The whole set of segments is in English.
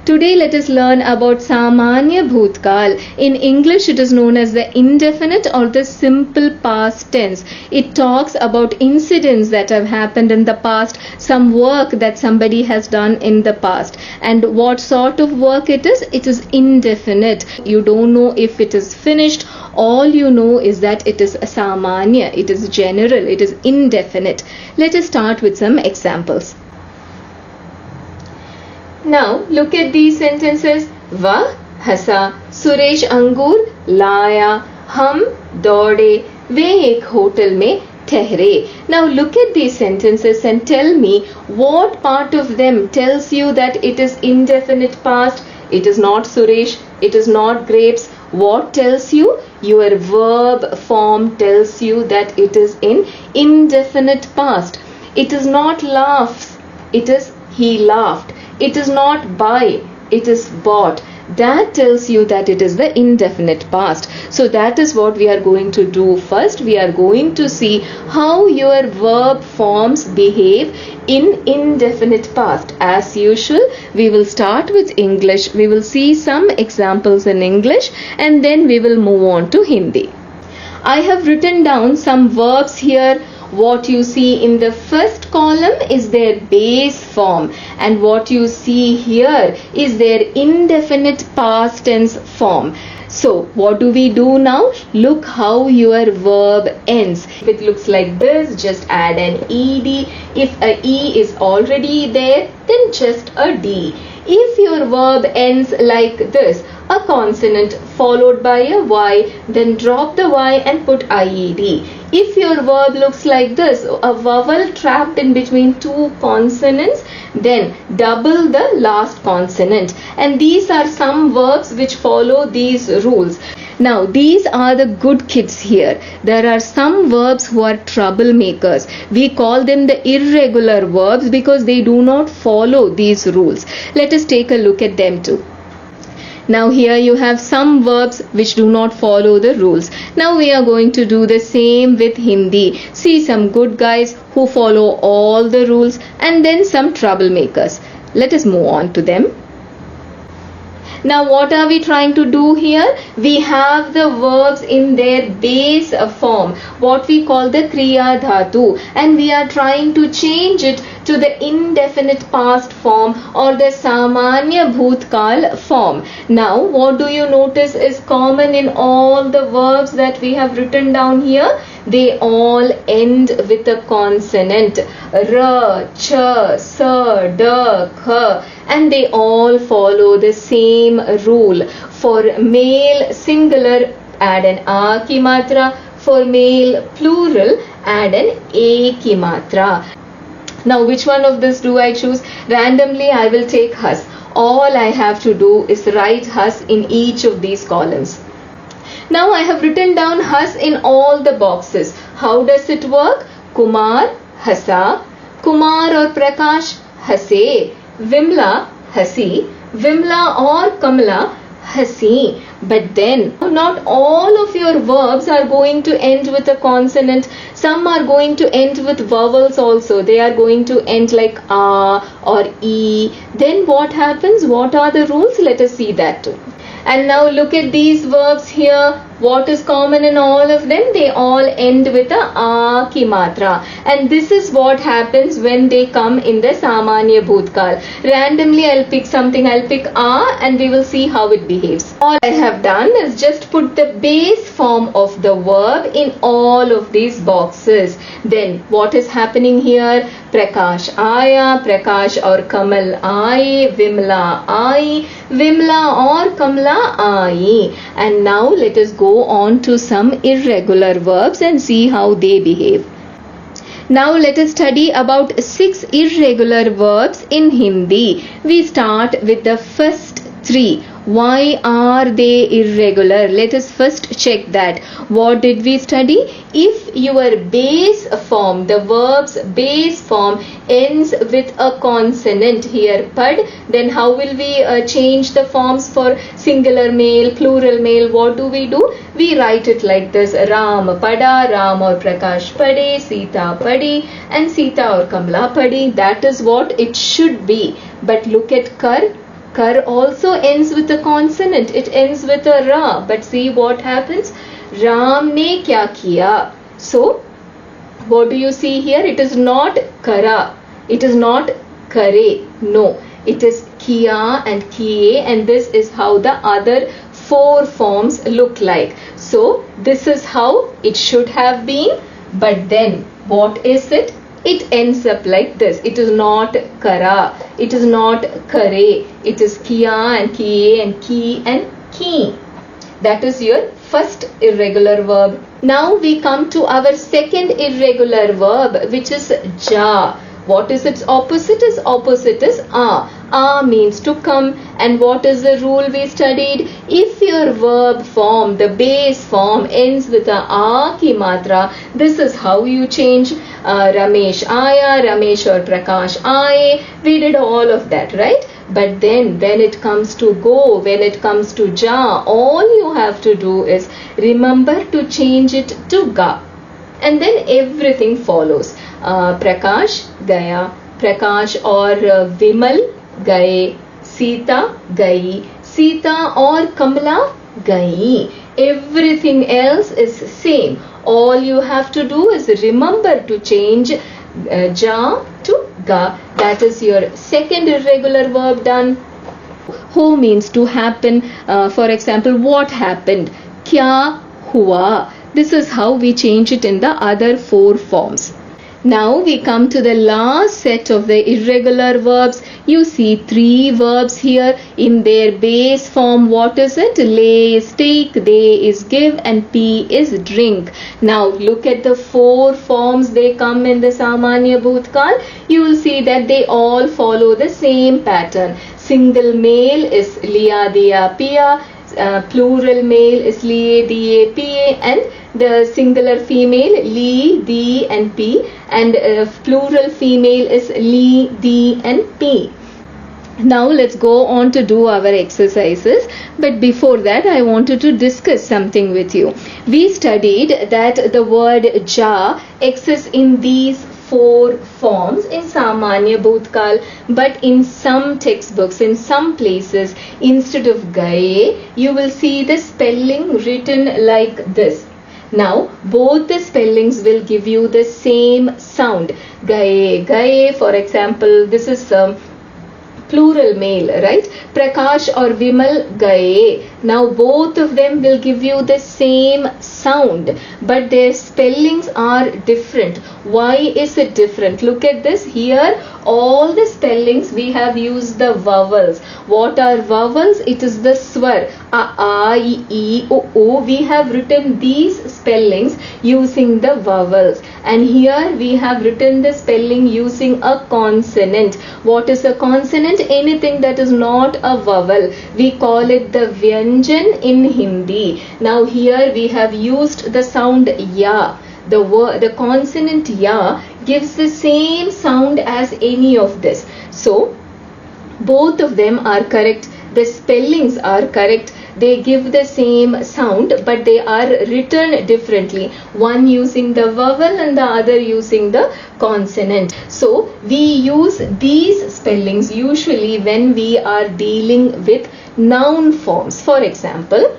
Today let us learn about Samany Bhoot Kaal. In English it is known as the indefinite or the simple past tense. It talks about incidents that have happened in the past, some work that somebody has done in the past. And what sort of work it is? It is indefinite. You don't know if it is finished. All you know is that it is Samanya. It is general. It is indefinite. Let us start with some examples. Now look at these sentences. वह हंसा, सुरेश अंगूर लाया, हम दौड़े, वे एक hotel में ठहरे. Now look at these sentences and tell me what part of them tells you that it is indefinite past. It is not Suresh, it is not grapes. What tells you? Your verb form tells you that it is in indefinite past. It is not laughs, it is he laughed. It is not buy, it is bought. That tells you that it is the indefinite past. So that is what we are going to do first. We are going to see how your verb forms behave in indefinite past. As usual, we will start with English. We will see some examples in English and then we will move on to Hindi. I have written down some verbs here. What you see in the first column is their base form, and what you see here is their indefinite past tense form. So what do we do now? Look how your verb ends. If it looks like this, just add an ed. If a e is already there, then just a d. If your verb ends like this, a consonant followed by a y, then drop the y and put ied. If your verb looks like this, a vowel trapped in between two consonants, then double the last consonant. And these are some verbs which follow these rules. Now these are the good kids here. There are some verbs who are troublemakers. We call them the irregular verbs because they do not follow these rules. Let us take a look at them too. Now here you have some verbs which do not follow the rules. Now we are going to do the same with Hindi. See some good guys who follow all the rules and then some troublemakers. Let us move on to them. Now what are we trying to do here? We have the verbs in their base form, what we call the Kriya Dhatu, and we are trying to change it to the indefinite past form or the Samany Bhoot Kaal form. Now what do you notice is common in all the verbs that we have written down here? They all end with a consonant. R, Ch, S, D, Kh, and they all follow the same rule. For male singular, add an A ki matra. For male plural, add an A ki matra. Now which one of this do I choose? Randomly I will take Has. All I have to do is write Has in each of these columns. Now I have written down Has in all the boxes. How does it work? Kumar, Hasa. Kumar or Prakash, Hase. Vimla, Hasi. Vimla or Kamla, Hasi. But then not all of your verbs are going to end with a consonant. Some are going to end with vowels also. They are going to end like A or E. Then what happens? What are the rules? Let us see that too. And now look at these verbs here. What is common in all of them? They all end with a A ki matra. And this is what happens when they come in the Samany Bhoot Kaal. Randomly I'll pick something. I'll pick A and we will see how it behaves. All I have done is just put the base form of the verb in all of these boxes. Then what is happening here? Prakash aaya, Prakash or Kamal aaye, Vimla aayi, Vimla or Kamla aayi. And now let us go on to some irregular verbs and see how they behave. Now let us study about 6 irregular verbs in Hindi. We start with the first 3. Why are they irregular? Let us first check that. What did we study? If your base form, the verb's base form ends with a consonant here, pad, then how will we change the forms for singular male, plural male? What do? We write it like this. Ram pada, Ram or Prakash pade, Sita padi, and Sita or Kamla padi. That is what it should be. But look at kar. Kar also ends with a consonant. It ends with a ra. But see what happens? Ram ne kya kiya? So, what do you see here? It is not kara. It is not kare. No. It is kiya and kiye, and this is how the other four forms look like. So, this is how it should have been. But then, what is it? It ends up like this. It is not kara. It is not kare. It is kiya and kiye and ki and ki. That is your first irregular verb. Now we come to our second irregular verb, which is ja. What is its opposite? Its opposite is a. A means to come. And what is the rule we studied? If your verb form, the base form, ends with a ki matra, this is how you change Ramesh Aya, Ramesh or Prakash Aaye. We did all of that, right? But then when it comes to go, when it comes to ja, all you have to do is remember to change it to ga. And then everything follows. Prakash, Gaya. Prakash or Vimal, Gaye. Sita, Gayi. Sita or Kamala, Gayi. Everything else is same. All you have to do is remember to change ja to ga. That is your second irregular verb done. Ho means to happen. For example, what happened? Kya hua? This is how we change it in the other four forms. Now we come to the last set of the irregular verbs. You see three verbs here in their base form. What is it? Lay is take, de is give, and pi is drink. Now look at the four forms they come in the Samany Bhoot Kaal. You will see that they all follow the same pattern. Single male is liya, diya, piya. Plural male is liye, diye, piye, and the singular female li, di, and pi, and plural female is li, di, and pi. Now let's go on to do our exercises, but before that I wanted to discuss something with you. We studied that the word ja exists in these four forms in Samany Bhoot Kaal, but in some textbooks, in some places, instead of gaye, you will see the spelling written like this. Now, both the spellings will give you the same sound. Gaye, gaye, for example, this is plural male, right? Prakash or Vimal, gaye. Now both of them will give you the same sound, but their spellings are different. Why is it different? Look at this here. All the spellings we have used the vowels. What are vowels? It is the swar. I, o. We have written these spellings using the vowels, and here we have written the spelling using a consonant. What is a consonant? Anything that is not a vowel. We call it the Vyanjan in Hindi. Now here we have used the sound ya. The consonant ya gives the same sound as any of this. So both of them are correct. The spellings are correct. They give the same sound, but they are written differently. One using the vowel and the other using the consonant. So we use these spellings usually when we are dealing with noun forms. For example,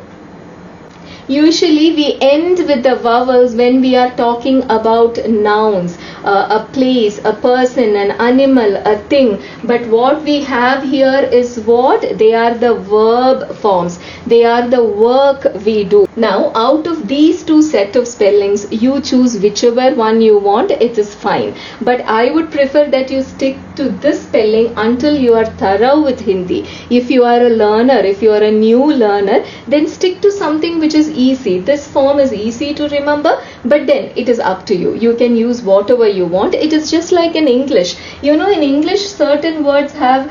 usually we end with the vowels when we are talking about nouns, a place, a person, an animal, a thing. But what we have here is what? They are the verb forms. They are the work we do. Now, out of these two set of spellings, you choose whichever one you want. It is fine. But I would prefer that you stick to this spelling until you are thorough with Hindi. If you are a learner, if you are a new learner, then stick to something which is easy. This form is easy to remember, but then it is up to you. You can use whatever you want. It is just like in English. You know, in English, certain words have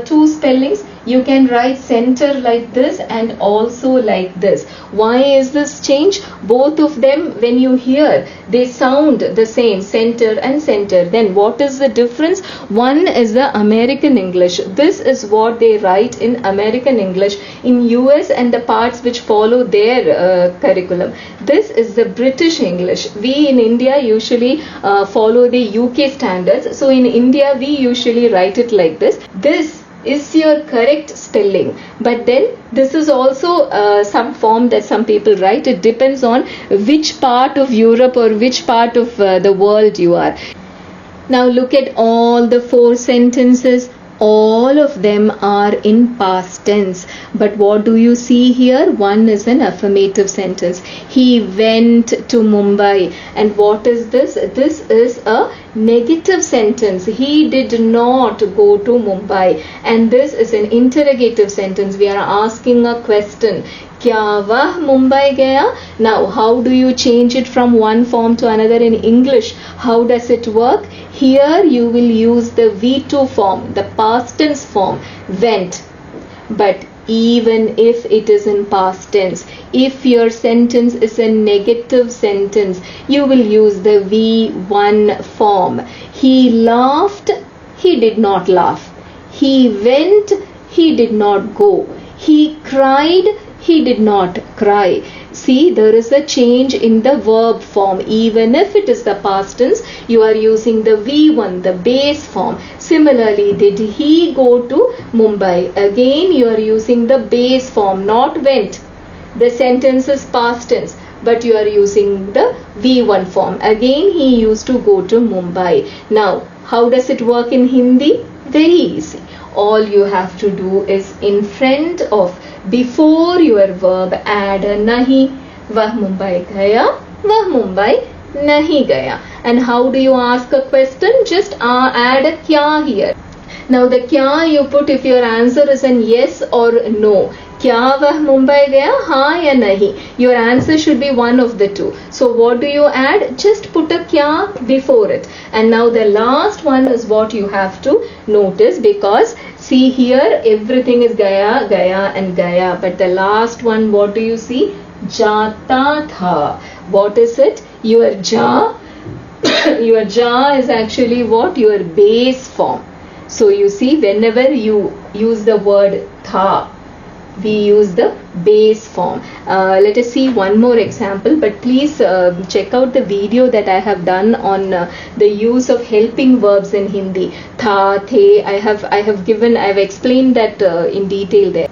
two spellings. You can write center like this and also like this. Why is this change? Both of them, when you hear, they sound the same, center and center. Then what is the difference? One is the American English. This is what they write in American English in US and the parts which follow their curriculum. This is the British English. We in India usually follow the UK standards. So in India we usually write it like this. This is your correct spelling. But then this is also some form that some people write. It depends on which part of Europe or which part of the world you are. Now look at all the 4 sentences. All of them are in past tense. But what do you see here? One is an affirmative sentence. He went to Mumbai. And what is this? This is a negative sentence. He did not go to Mumbai. And this is an interrogative sentence. We are asking a question. क्या वह मुंबई गया? Now, how do you change it from one form to another in English? How does it work? Here you will use the V2 form, the past tense form, went. But even if it is in past tense, if your sentence is a negative sentence, you will use the V1 form. He laughed, he did not laugh. He went, he did not go. He cried, he did not cry. See, there is a change in the verb form. Even if it is the past tense, you are using the V1, the base form. Similarly, did he go to Mumbai? Again, you are using the base form, not went. The sentence is past tense, but you are using the V1 form. Again, he used to go to Mumbai. Now, how does it work in Hindi? Very easy. All you have to do is in front of, before your verb, add a nahi. Vah Mumbai gaya, vah Mumbai nahi gaya. And how do you ask a question? Just add a kya here. Now the kya you put if your answer is an yes or no. Kya vah Mumbai gaya? Ha ya nahi? Your answer should be one of the two. So what do you add? Just put a kya before it. And now the last one is what you have to notice, because see here everything is gaya, gaya and gaya. But the last one, what do you see? Jata tha. What is it? Your ja. Your ja is actually what? Your base form. So you see, whenever you use the word tha, we use the base form. Let us see one more example, but please check out the video that I have done on the use of helping verbs in Hindi. Tha, the, I have explained that in detail there.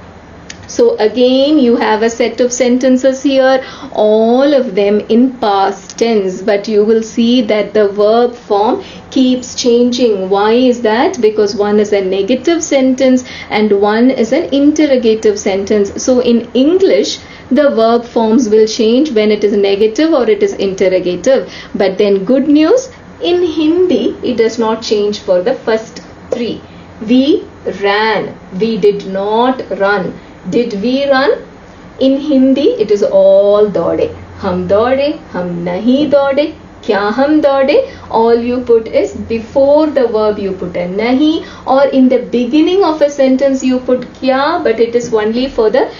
So again, you have a set of sentences here, all of them in past tense, but you will see that the verb form keeps changing. Why is that? Because one is a negative sentence and one is an interrogative sentence. So in English, the verb forms will change when it is negative or it is interrogative. But then good news, in Hindi, it does not change for the first 3. We ran. We did not run. Did we run? In Hindi, it is all daude. Hum daude, hum nahi daude. Kya hum daude? All you put is before the verb you put a nahi, or in the beginning of a sentence you put kya, but it is only for the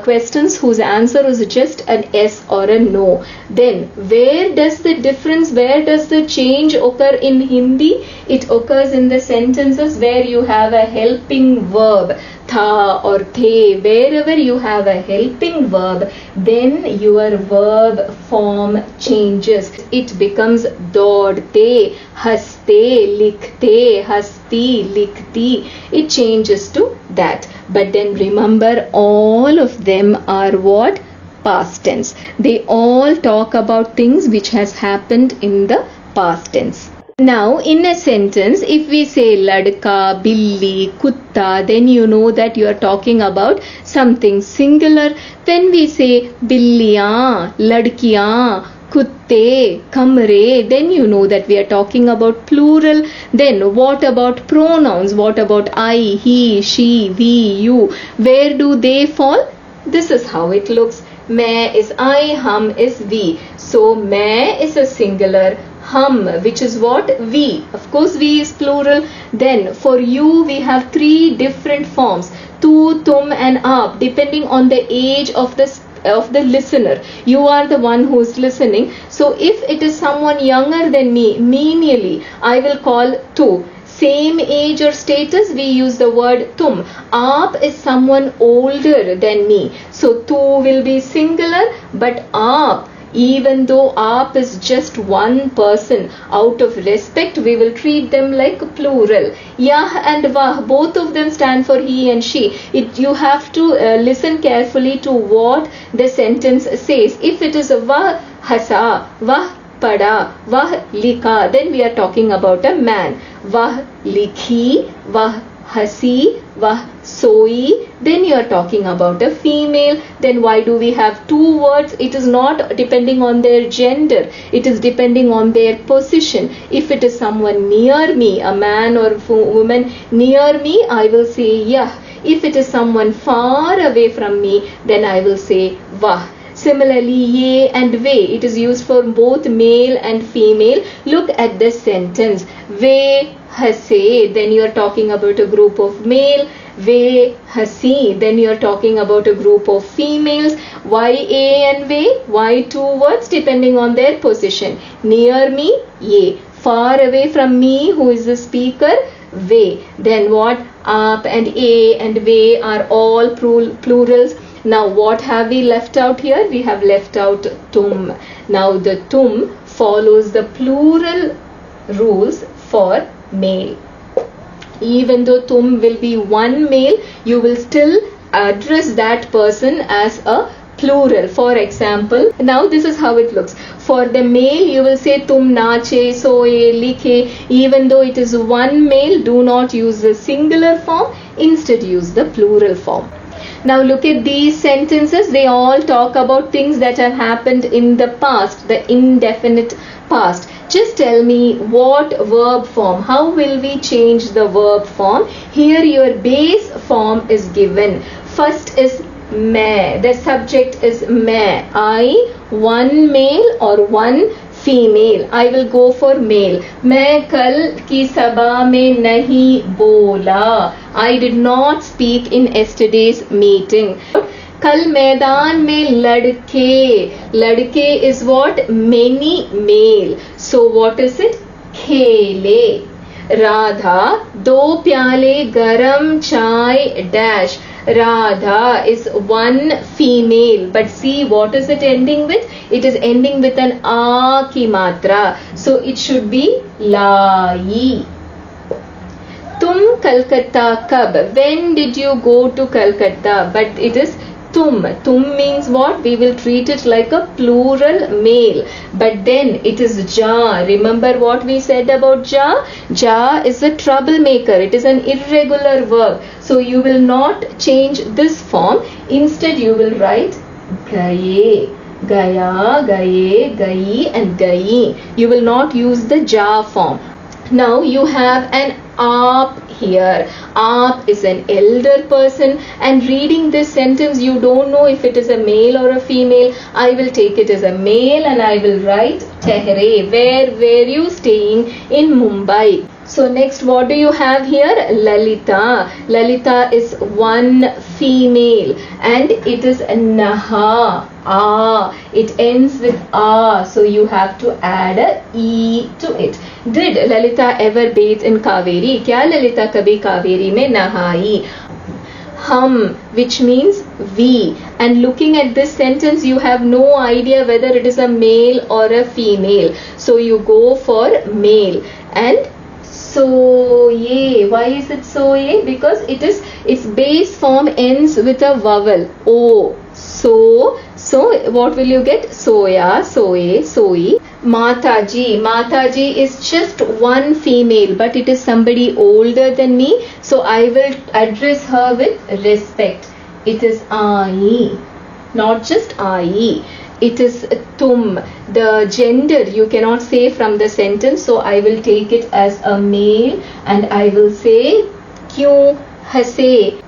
questions whose answer is just an yes or a no. Then where does the difference, where does the change occur in Hindi? It occurs in the sentences where you have a helping verb. Tha or the, wherever you have a helping verb, then your verb form changes. It becomes dodte, haste, likhte, hasti, likhti. It changes to that. But then remember, all of them are what? Past tense. They all talk about things which has happened in the past tense. Now, in a sentence, if we say ladka, billi, kutta, then you know that you are talking about something singular. When we say billiyan, ladkiyan, kutte, kamre, then you know that we are talking about plural. Then what about pronouns? What about I, he, she, we, you? Where do they fall? This is how it looks. Main is I, hum is we. So main is a singular, hum, which is what? We. Of course, we is plural. Then for you, we have 3 different forms. Tu, tum and aap, depending on the age of the listener. You are the one who is listening. So if it is someone younger than me, menially, I will call tu. Same age or status, we use the word tum. Aap is someone older than me. So tu will be singular, but aap Even though aap is just one person, out of respect we will treat them like plural. Yah and wah, both of them stand for he and she. You have to listen carefully to what the sentence says. If it is a wah hasa, wah pada, wah likha, then we are talking about a man. Wah likhi, wah hasi, wah soi, then you are talking about a female. Then why do we have two words? It is not depending on their gender, it is depending on their position. If it is someone near me, a man or woman near me, I will say yah. If it is someone far away from me, then I will say wah. Similarly, ye and ve, it is used for both male and female. Look at the sentence. Ve hase, then you are talking about a group of male. Ve hasi, then you are talking about a group of females. Why a and ve? Why two words? Depending on their position. Near me, ye. Far away from me, who is the speaker? Ve. Then what? Aap and a and ve are all plurals. Now what have we left out here? We have left out tum. Now the tum follows the plural rules for male. Even though tum will be one male, you will still address that person as a plural. For example, now this is how it looks. For the male, you will say tum nache, soye, likhe. Even though it is one male, do not use the singular form. Instead, use the plural form. Now look at these sentences. They all talk about things that have happened in the past, the indefinite past. Just tell me what verb form. How will we change the verb form? Here your base form is given. First is मैं. The subject is मैं. I, one male or one female. I will go for male. मैं कल की सभा में नहीं बोला. I did not speak in yesterday's meeting. कल मैदान में लड़के is what? Many male. So what is it? खेले. राधा दो प्याले गरम चाय dash. Radha is one female, but see what is it ending with? It is ending with an a ki matra, so it should be lie. Tum Calcutta kab? When did you go to Calcutta? But it is tum. Tum means what? We will treat it like a plural male. But then it is ja. Remember what we said about ja? Ja is a troublemaker. It is an irregular verb. So you will not change this form. Instead you will write gaye. Gaya, gaye, gayi and gayi. You will not use the ja form. Now you have an aap here. Aap is an elder person, and reading this sentence you don't know if it is a male or a female. I will take it as a male and I will write Tehre. Where were you staying? In Mumbai. So next what do you have here? Lalita. Lalita is one female and it is Naha. It ends with a, so you have to add a e to it. Did Lalita ever bathe in Kaveri? Kya Lalita kabhi Kaveri mein nahai? Hum, which means we. And looking at this sentence, you have no idea whether it is a male or a female. So you go for male. And soye. Why is it soye? Because its base form ends with a vowel o. So what will you get? Soya, soye, soi. Mataji. Mataji is just one female, but it is somebody older than me. So I will address her with respect. It is ai, not just ai. It is tum. The gender you cannot say from the sentence, so I will take it as a male and I will say kyun hase.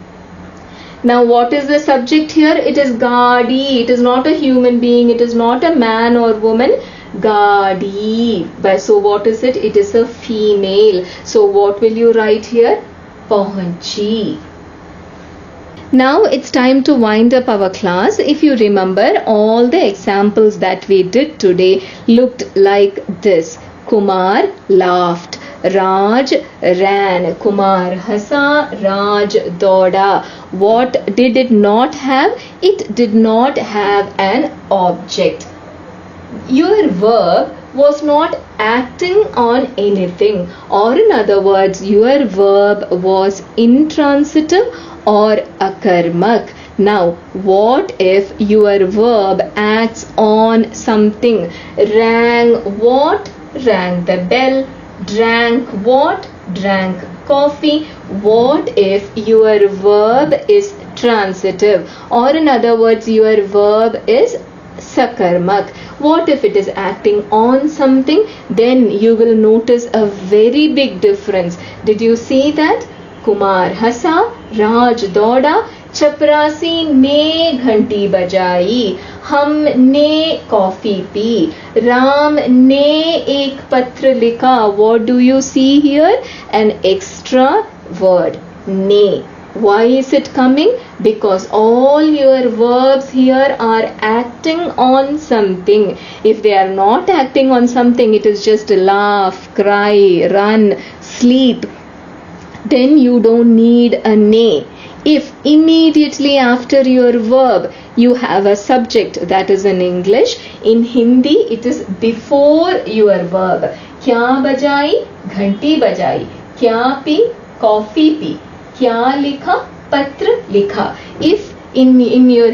Now what is the subject here? It is Gadi. It is not a human being. It is not a man or woman. Gadi. So what is it? It is a female. So what will you write here? Pahanchi. Now it's time to wind up our class. If you remember, all the examples that we did today looked like this. Kumar laughed. Raj ran. Kumar hasa. Raj dauda. What did it not have? It did not have an object. your verb was not acting on anything, or in other words, your verb was intransitive or akarmak. Now, what if your verb acts on something? Rang what? Rang the bell. Drank what? Drank coffee. What if your verb is transitive, or in other words, your verb is sakarmak? What if it is acting on something? Then you will notice a very big difference. Did you see that? Kumar hasa, Raj dauda, चपरासी ने घंटी बजाई, हमने coffee P, Ram ने एक पत्र लिखा. What do you see here? An extra word, ne. Why is it coming? Because all your verbs here are acting on something. If they are not acting on something, it is just laugh, cry, run, sleep, then you don't need a ne. If immediately after your verb you have a subject, that is in English, in Hindi it is before your verb. क्या बजाई? घंटी बजाई. क्या P? Coffee P. क्या लिखा? पत्र लिखा. If in your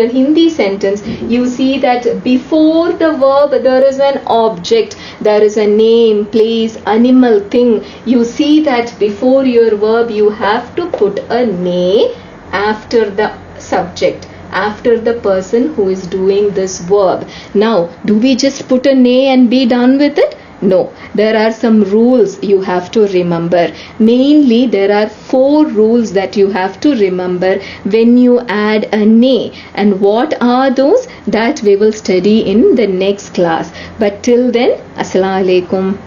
Hindi sentence you see that before the verb there is an object, there is a name, place, animal, thing, you see that before your verb you have to put a ne after the subject, after the person who is doing this verb. Now, do we just put a ne and be done with it? No, there are some rules you have to remember. Mainly, there are 4 rules that you have to remember when you add a ne. And what are those? That we will study in the next class. But till then, Assalamu alaikum.